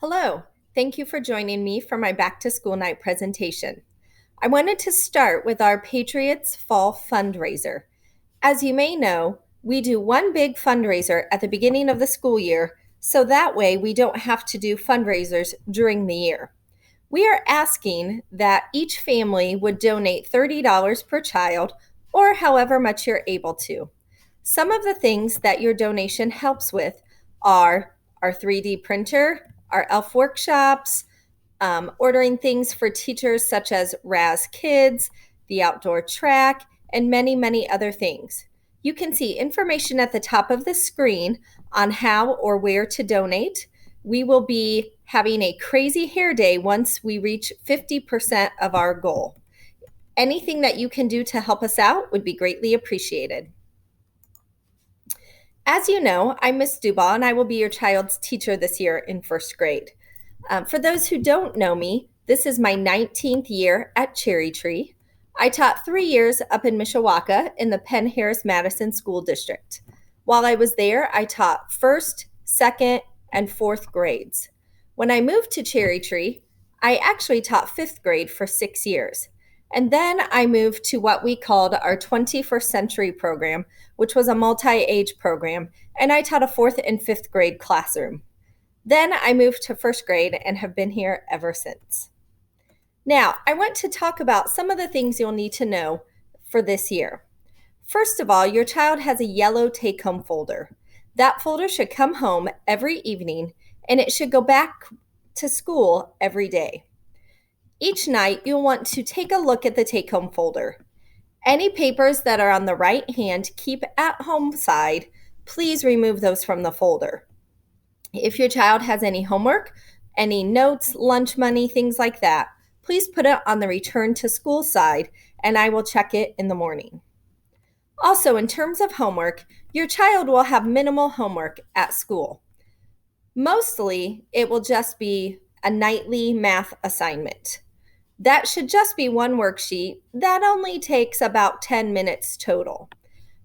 Hello, thank you for joining me for my Back to School Night presentation. I wanted to start with our Patriots Fall fundraiser. As you may know, we do one big fundraiser at the beginning of the school year, so that way we don't have to do fundraisers during the year. We are asking that each family would donate $30 per child or however much you're able to. Some of the things that your donation helps with are our 3D printer, our ELF workshops, ordering things for teachers such as Raz Kids, the outdoor track, and many, many other things. You can see information at the top of the screen on how or where to donate. We will be having a crazy hair day once we reach 50% of our goal. Anything that you can do to help us out would be greatly appreciated. As you know, I'm Miss Dubaugh, and I will be your child's teacher this year in first grade. For those who don't know me, this is my 19th year at Cherry Tree. I taught 3 years up in Mishawaka in the Penn Harris Madison School District. While I was there, I taught first, second, and fourth grades. When I moved to Cherry Tree, I actually taught fifth grade for 6 years. And then I moved to what we called our 21st Century program, which was a multi-age program, and I taught a fourth and fifth grade classroom. Then I moved to first grade and have been here ever since. Now, I want to talk about some of the things you'll need to know for this year. First of all, your child has a yellow take-home folder. That folder should come home every evening, and it should go back to school every day. Each night, you'll want to take a look at the take-home folder. Any papers that are on the right hand keep at home side, please remove those from the folder. If your child has any homework, any notes, lunch money, things like that, please put it on the return to school side, and I will check it in the morning. Also, in terms of homework, your child will have minimal homework at school. Mostly, it will just be a nightly math assignment. That should just be one worksheet. That only takes about 10 minutes total.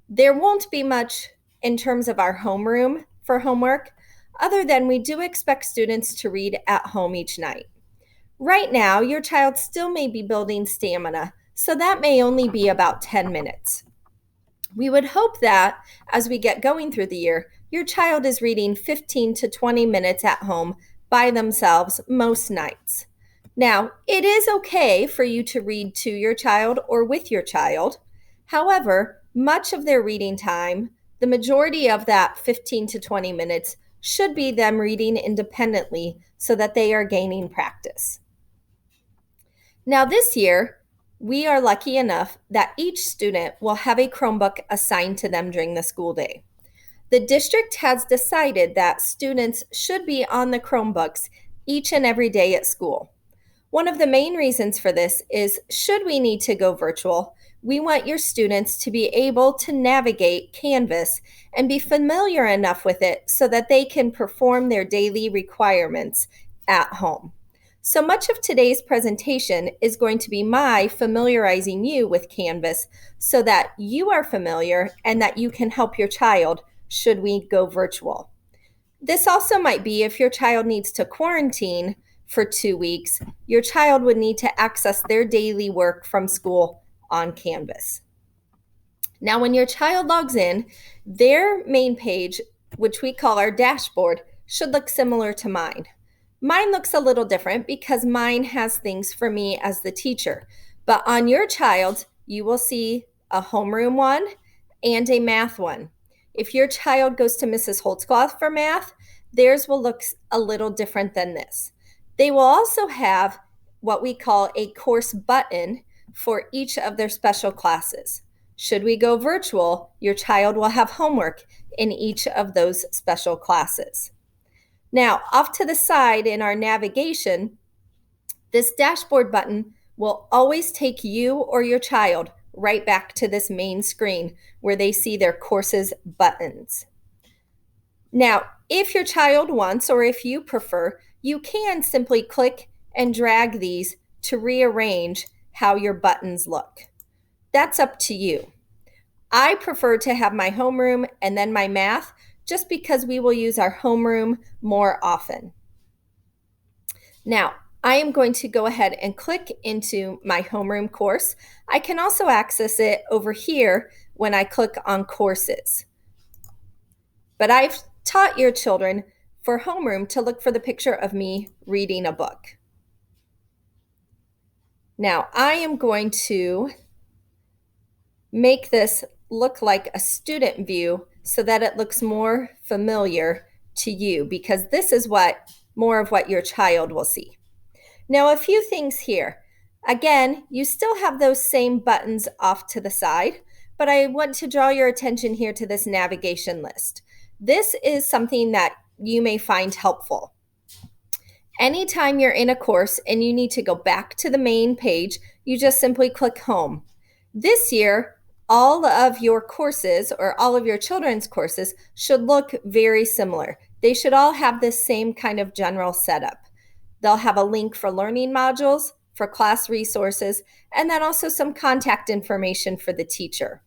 There won't be much in terms of our homeroom for homework, other than we do expect students to read at home each night. Right now, your child still may be building stamina, so that may only be about 10 minutes. We would hope that as we get going through the year, your child is reading 15 to 20 minutes at home by themselves most nights. Now, it is okay for you to read to your child or with your child. However, much of their reading time, the majority of that 15 to 20 minutes, should be them reading independently so that they are gaining practice. Now, this year, we are lucky enough that each student will have a Chromebook assigned to them during the school day. The district has decided that students should be on the Chromebooks each and every day at school. One of the main reasons for this is, should we need to go virtual, we want your students to be able to navigate Canvas and be familiar enough with it so that they can perform their daily requirements at home. So much of today's presentation is going to be my familiarizing you with Canvas so that you are familiar and that you can help your child should we go virtual. This also might be if your child needs to quarantine for 2 weeks, your child would need to access their daily work from school on Canvas. Now, when your child logs in, their main page, which we call our dashboard, should look similar to mine. Mine looks a little different because mine has things for me as the teacher. But on your child, you will see a homeroom one and a math one. If your child goes to Mrs. Holtzcloth for math, theirs will look a little different than this. They will also have what we call a course button for each of their special classes. Should we go virtual, your child will have homework in each of those special classes. Now, off to the side in our navigation, this dashboard button will always take you or your child right back to this main screen where they see their courses buttons. Now, if your child wants, or if you prefer, you can simply click and drag these to rearrange how your buttons look. That's up to you. I prefer to have my homeroom and then my math just because we will use our homeroom more often. Now, I am going to go ahead and click into my homeroom course. I can also access it over here when I click on courses. But I've taught your children for homeroom to look for the picture of me reading a book. Now, I am going to make this look like a student view so that it looks more familiar to you, because this is more of what your child will see. Now, a few things here. Again, you still have those same buttons off to the side, but I want to draw your attention here to this navigation list. This is something that you may find helpful. Anytime you're in a course and you need to go back to the main page, you just simply click home. This year, all of your courses, or all of your children's courses, should look very similar. They should all have this same kind of general setup. They'll have a link for learning modules, for class resources, and then also some contact information for the teacher.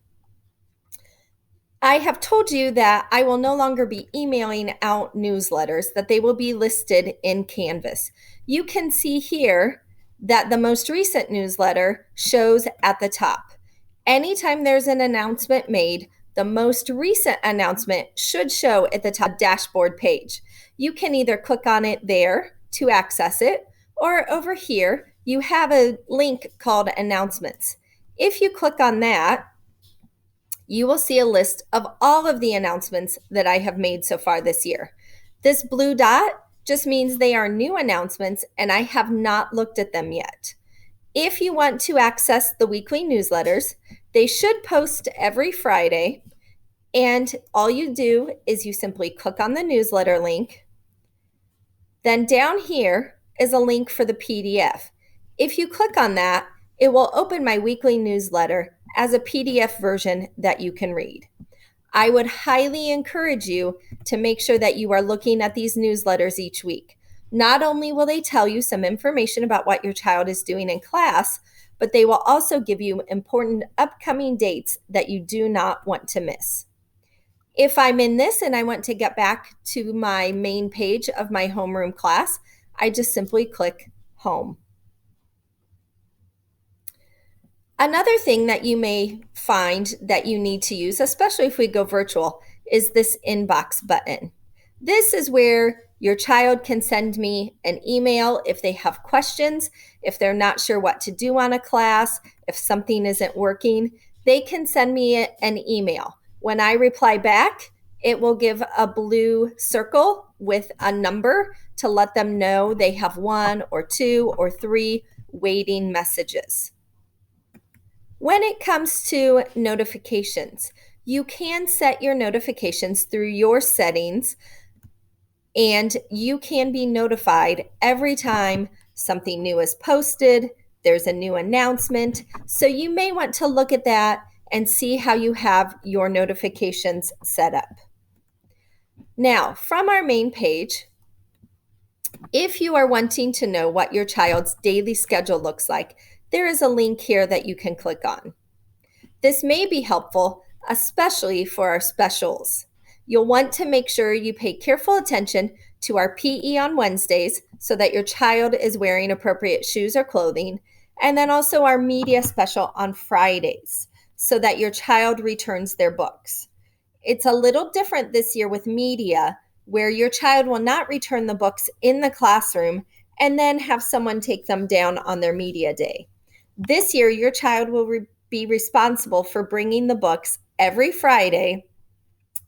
I have told you that I will no longer be emailing out newsletters, that they will be listed in Canvas. You can see here that the most recent newsletter shows at the top. Anytime there's an announcement made, the most recent announcement should show at the top dashboard page. You can either click on it there to access it, or over here, you have a link called Announcements. If you click on that, you will see a list of all of the announcements that I have made so far this year. This blue dot just means they are new announcements and I have not looked at them yet. If you want to access the weekly newsletters, they should post every Friday, and all you do is you simply click on the newsletter link. Then down here is a link for the PDF. If you click on that, it will open my weekly newsletter as a PDF version that you can read. I would highly encourage you to make sure that you are looking at these newsletters each week. Not only will they tell you some information about what your child is doing in class, but they will also give you important upcoming dates that you do not want to miss. If I'm in this and I want to get back to my main page of my homeroom class, I just simply click Home. Another thing that you may find that you need to use, especially if we go virtual, is this inbox button. This is where your child can send me an email if they have questions, if they're not sure what to do on a class, if something isn't working, they can send me an email. When I reply back, it will give a blue circle with a number to let them know they have 1 or 2 or 3 waiting messages. When it comes to notifications, you can set your notifications through your settings, and you can be notified every time something new is posted, there's a new announcement. So you may want to look at that and see how you have your notifications set up. Now, from our main page, if you are wanting to know what your child's daily schedule looks like, there is a link here that you can click on. This may be helpful, especially for our specials. You'll want to make sure you pay careful attention to our PE on Wednesdays so that your child is wearing appropriate shoes or clothing, and then also our media special on Fridays so that your child returns their books. It's a little different this year with media, where your child will not return the books in the classroom and then have someone take them down on their media day. This year, your child will be responsible for bringing the books every Friday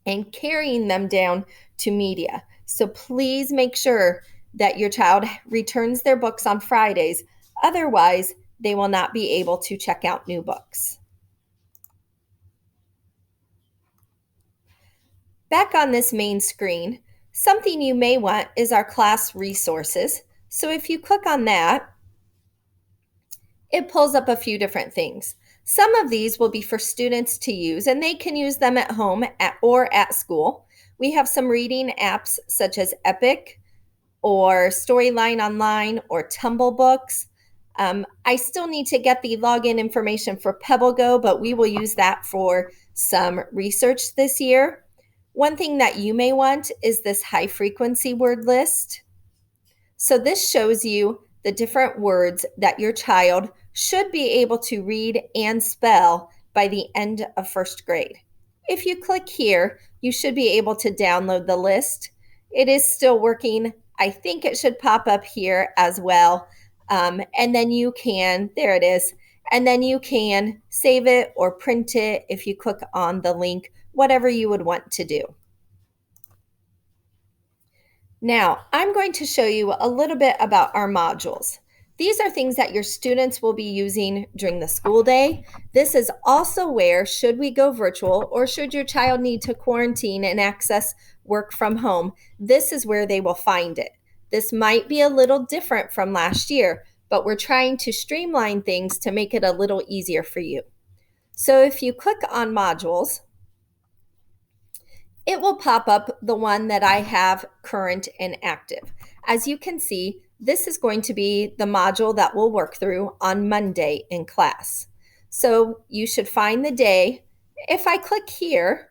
and carrying them down to media. So please make sure that your child returns their books on Fridays. Otherwise, they will not be able to check out new books. Back on this main screen, something you may want is our class resources. So if you click on that, it pulls up a few different things. Some of these will be for students to use, and they can use them at home or at school. We have some reading apps such as Epic or Storyline Online or Tumble Books. I still need to get the login information for PebbleGo, but we will use that for some research this year. One thing that you may want is this high frequency word list. So this shows you the different words that your child should be able to read and spell by the end of first grade. If you click here, you should be able to download the list. It is still working. I think it should pop up here as well. And then you can, there it is, and then you can save it or print it if you click on the link, whatever you would want to do. Now, I'm going to show you a little bit about our modules. These are things that your students will be using during the school day. This is also where, should we go virtual or should your child need to quarantine and access work from home, this is where they will find it. This might be a little different from last year, but we're trying to streamline things to make it a little easier for you. So if you click on modules, it will pop up the one that I have current and active. As you can see, this is going to be the module that we'll work through on Monday in class. So you should find the day. If I click here,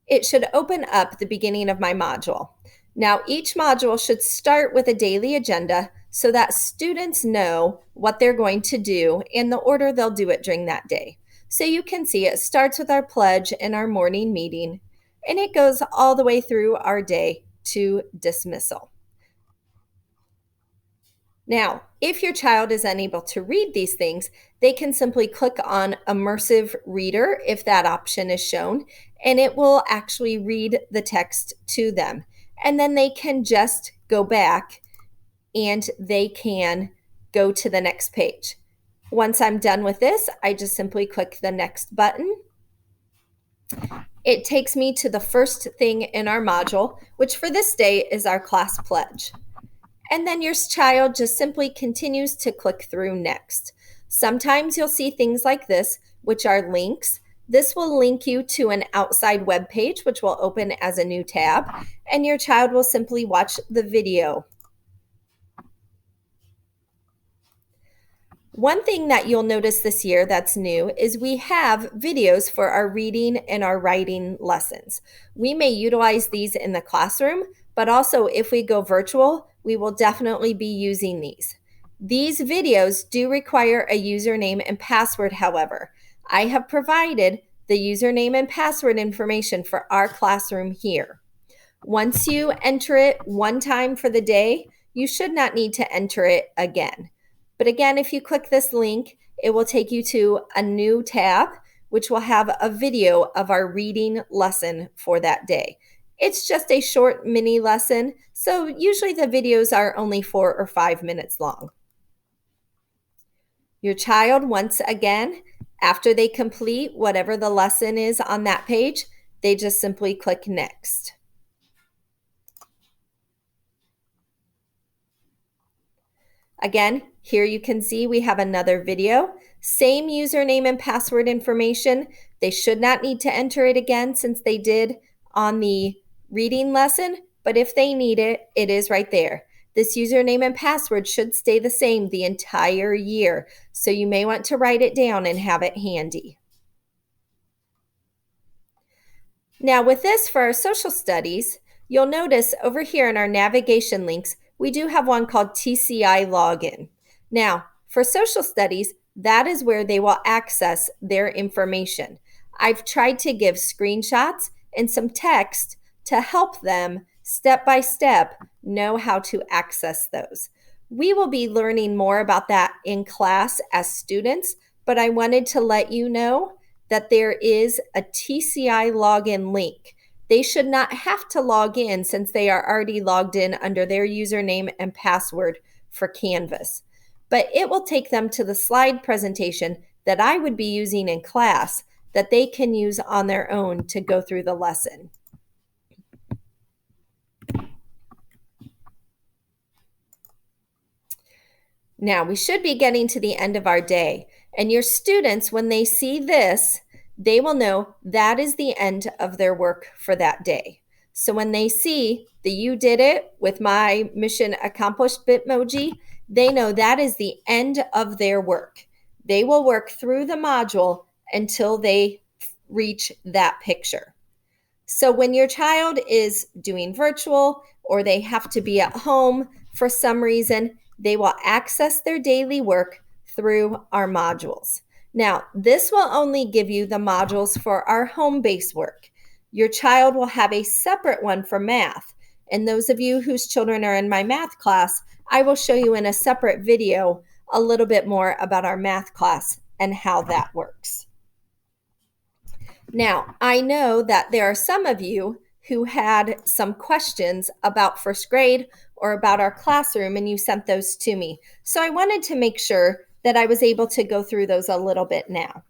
it should open up the beginning of my module. Now, each module should start with a daily agenda so that students know what they're going to do and the order they'll do it during that day. So you can see it starts with our pledge and our morning meeting, and it goes all the way through our day to dismissal. Now, if your child is unable to read these things, they can simply click on Immersive Reader if that option is shown, and it will actually read the text to them. And then they can just go back and they can go to the next page. Once I'm done with this, I just simply click the next button. It takes me to the first thing in our module, which for this day is our class pledge. And then your child just simply continues to click through next. Sometimes you'll see things like this, which are links. This will link you to an outside web page, which will open as a new tab, and your child will simply watch the video. One thing that you'll notice this year that's new is we have videos for our reading and our writing lessons. We may utilize these in the classroom, but also if we go virtual, we will definitely be using these. These videos do require a username and password, however. I have provided the username and password information for our classroom here. Once you enter it one time for the day, you should not need to enter it again. But again, if you click this link, it will take you to a new tab, which will have a video of our reading lesson for that day. It's just a short mini lesson, so usually the videos are only 4 or 5 minutes long. Your child, once again, after they complete whatever the lesson is on that page, they just simply click next. Again, here you can see we have another video. Same username and password information. They should not need to enter it again since they did on the reading lesson, but if they need it, it is right there. This username and password should stay the same the entire year, so you may want to write it down and have it handy. Now with this for our social studies, you'll notice over here in our navigation links, we do have one called TCI Login. Now, for social studies, that is where they will access their information. I've tried to give screenshots and some text to help them step by step know how to access those. We will be learning more about that in class as students, but I wanted to let you know that there is a TCI login link. They should not have to log in since they are already logged in under their username and password for Canvas. But it will take them to the slide presentation that I would be using in class that they can use on their own to go through the lesson. Now, we should be getting to the end of our day, and your students, when they see this, they will know that is the end of their work for that day. So when they see the "you did it" with my mission accomplished Bitmoji, they know that is the end of their work. They will work through the module until they reach that picture. So when your child is doing virtual or they have to be at home for some reason, they will access their daily work through our modules. Now, this will only give you the modules for our home-based work. Your child will have a separate one for math. And those of you whose children are in my math class, I will show you in a separate video a little bit more about our math class and how that works. Now, I know that there are some of you who had some questions about first grade or about our classroom, and you sent those to me. So I wanted to make sure that I was able to go through those a little bit now.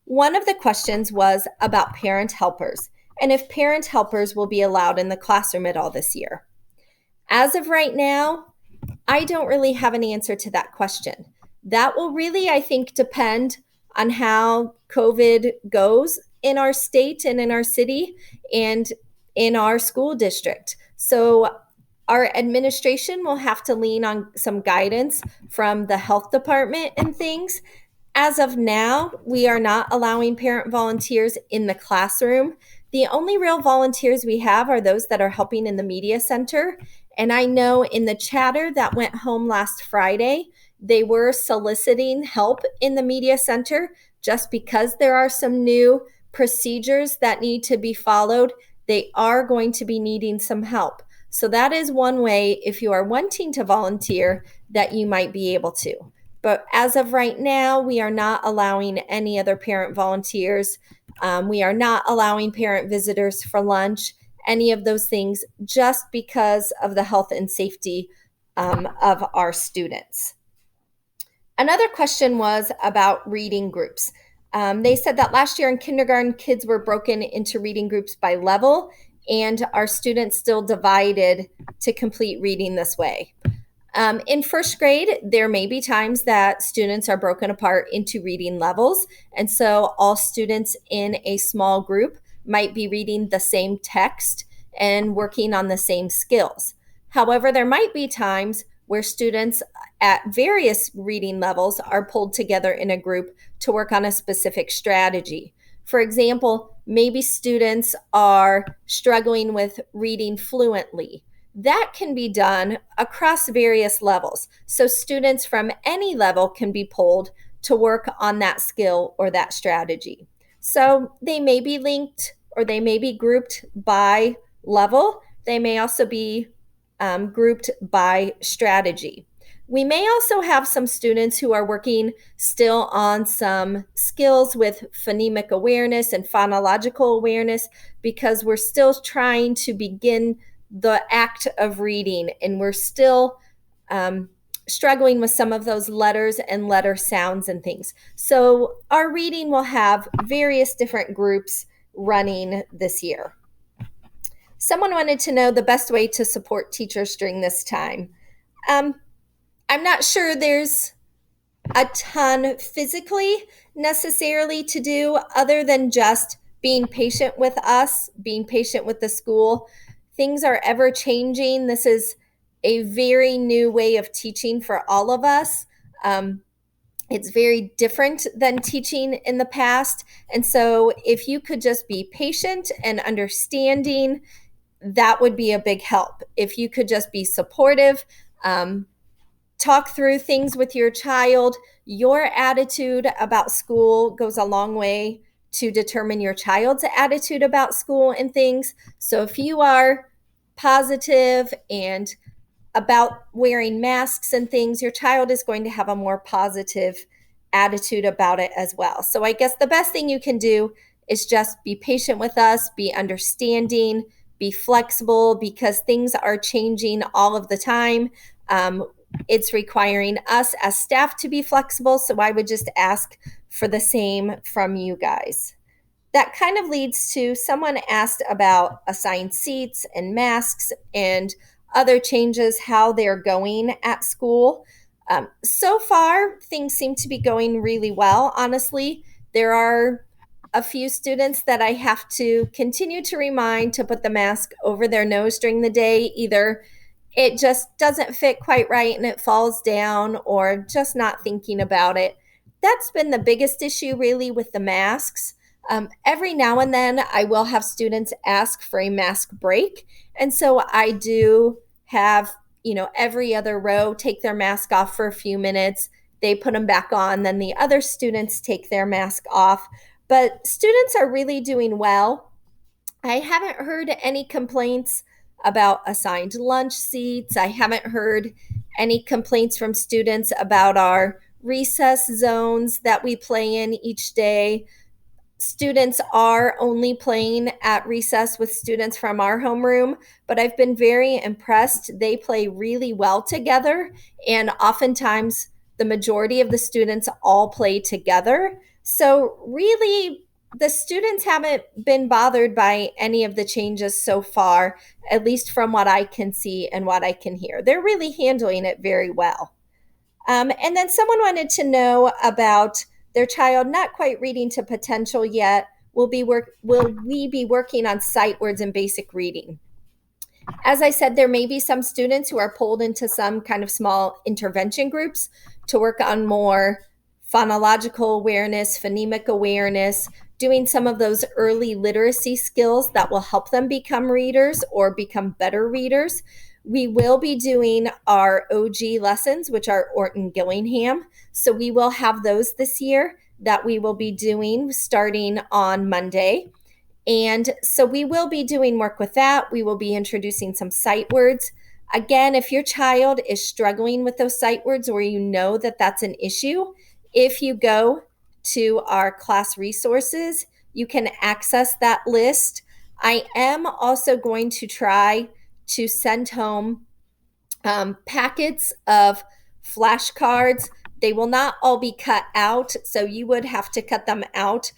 One of the questions was about parent helpers and if parent helpers will be allowed in the classroom at all this year. As of right now, I don't really have an answer to that question. That will really, I think, depend on how COVID goes in our state and in our city and in our school district. So our administration will have to lean on some guidance from the health department and things. As of now, we are not allowing parent volunteers in the classroom. The only real volunteers we have are those that are helping in the media center. And I know in the chatter that went home last Friday, they were soliciting help in the media center just because there are some new procedures that need to be followed. They are going to be needing some help. So that is one way, if you are wanting to volunteer, that you might be able to. But as of right now, we are not allowing any other parent volunteers. We are not allowing parent visitors for lunch, any of those things, just because of the health and safety of our students. Another question was about reading groups. They said that last year in kindergarten, kids were broken into reading groups by level, and our students still divided to complete reading this way. In first grade, there may be times that students are broken apart into reading levels. And so all students in a small group might be reading the same text and working on the same skills. However, there might be times where students at various reading levels are pulled together in a group to work on a specific strategy. For example, maybe students are struggling with reading fluently. That can be done across various levels. So students from any level can be pulled to work on that skill or that strategy. So they may be linked or they may be grouped by level. They may also be grouped by strategy. We may also have some students who are working still on some skills with phonemic awareness and phonological awareness because we're still trying to begin the act of reading, and we're still struggling with some of those letters and letter sounds and things. So our reading will have various different groups running this year. Someone wanted to know the best way to support teachers during this time. I'm not sure there's a ton physically necessarily to do other than just being patient with us, being patient with the school. Things are ever changing. This is a very new way of teaching for all of us. It's very different than teaching in the past. And so if you could just be patient and understanding, that would be a big help. If you could just be supportive, talk through things with your child. Your attitude about school goes a long way to determine your child's attitude about school and things. So if you are positive and about wearing masks and things, your child is going to have a more positive attitude about it as well. So I guess the best thing you can do is just be patient with us, be understanding, be flexible, because things are changing all of the time. It's requiring us as staff to be flexible. So I would just ask for the same from you guys. That kind of leads to someone asked about assigned seats and masks and other changes, how they're going at school. So far, things seem to be going really well, honestly. There are a few students that I have to continue to remind to put the mask over their nose during the day. Either it just doesn't fit quite right and it falls down, or just not thinking about it. That's been the biggest issue really with the masks. Every now and then, I will have students ask for a mask break. And so I do have, every other row take their mask off for a few minutes. They put them back on. Then the other students take their mask off. But students are really doing well. I haven't heard any complaints about assigned lunch seats. I haven't heard any complaints from students about our recess zones that we play in each day. Students are only playing at recess with students from our homeroom, but I've been very impressed. They play really well together, and oftentimes the majority of the students all play together. So, really, the students haven't been bothered by any of the changes so far, at least from what I can see and what I can hear. They're really handling it very well. And then someone wanted to know about their child not quite reading to potential yet. Will we be working on sight words and basic reading? As I said, there may be some students who are pulled into some kind of small intervention groups to work on more phonological awareness, phonemic awareness, doing some of those early literacy skills that will help them become readers or become better readers. We will be doing our OG lessons, which are Orton Gillingham. So we will have those this year that we will be doing starting on Monday. And so we will be doing work with that. We will be introducing some sight words. Again, if your child is struggling with those sight words or you know that that's an issue, if you go to our class resources, you can access that list. I am also going to try to send home packets of flashcards. They will not all be cut out, so you would have to cut them out,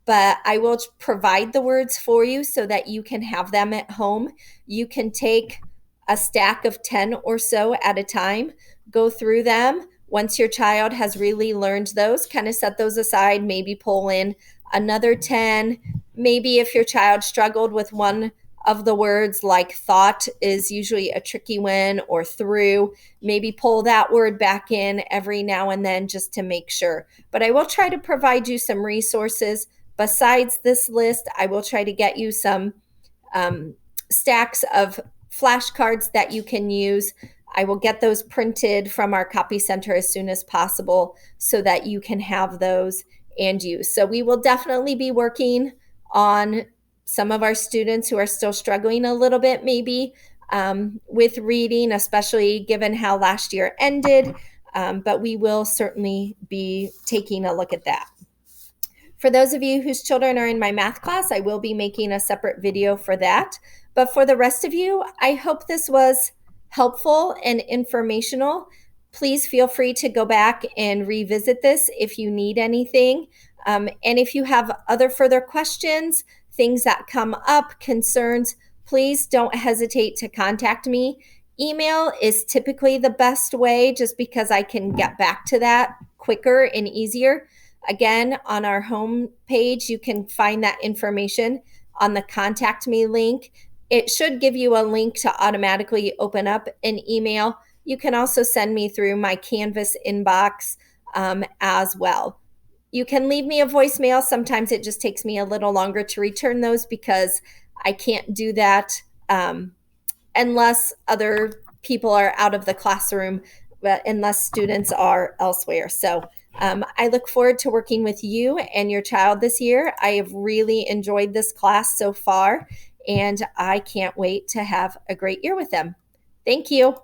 but I will provide the words for you so that you can have them at home. You can take a stack of 10 or so at a time, go through them. Once your child has really learned those, kind of set those aside, maybe pull in another 10. Maybe if your child struggled with one of the words, like thought is usually a tricky one, or through, maybe pull that word back in every now and then just to make sure. But I will try to provide you some resources. Besides this list, I will try to get you some stacks of flashcards that you can use. I will get those printed from our copy center as soon as possible so that you can have those and use. So we will definitely be working on some of our students who are still struggling a little bit, maybe with reading, especially given how last year ended. But we will certainly be taking a look at that. For those of you whose children are in my math class, I will be making a separate video for that. But for the rest of you, I hope this was helpful and informational. Please feel free to go back and revisit this if you need anything. And if you have other further questions, things that come up, concerns, please don't hesitate to contact me. Email is typically the best way just because I can get back to that quicker and easier. Again, on our home page, you can find that information on the contact me link. It should give you a link to automatically open up an email. You can also send me through my Canvas inbox as well. You can leave me a voicemail. Sometimes it just takes me a little longer to return those because I can't do that unless other people are out of the classroom, but unless students are elsewhere. So I look forward to working with you and your child this year. I have really enjoyed this class so far, and I can't wait to have a great year with them. Thank you.